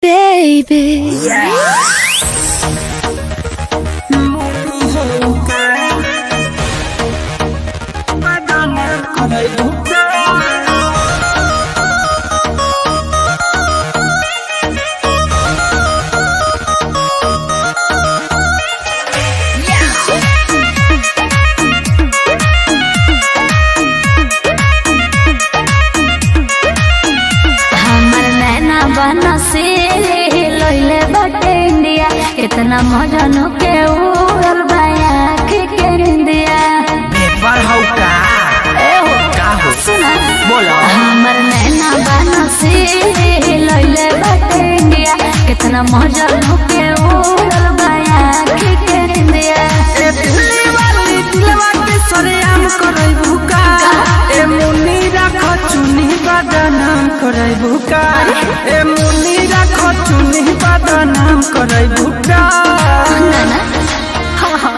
baby. से लइले बाटे इंडिया कितना मजनू के उड़ल बाया के इंडिया पेपर हौ का हो सुना बोलो हमर नैना बना से लइले बाटे इंडिया कितना मजनू के उड़ल बाया के इंडिया ए दिल्ली वाली दिलवा के सरेआम करई भूका ए मुन्नी राख चुनी बदनाम करई भूका ए मुन्नी राख चुनी बदनाम करई भूका ना ना हाँ हाँ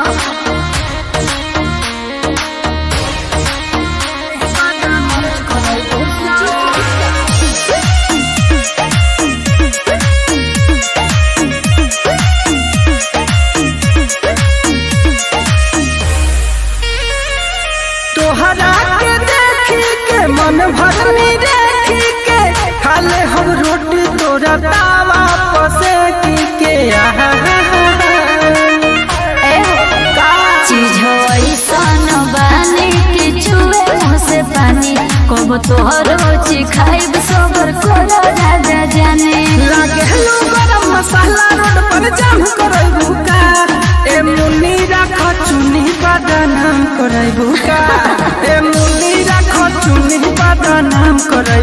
तोहरा के देखी के मन भरनी देखी के खाले हम रोटी तोरा तावा पसे के चीज हो ऐसन बानी कि छुए मुँह से पानी कब तोहर खाइब सोबर करो राजा जाने लागे लो गरम मसाला रोड पर जाम करई भूका ए मुन्नी राख चुनी बदनाम करई भूका ए मुन्नी राख चुनी बदनाम करई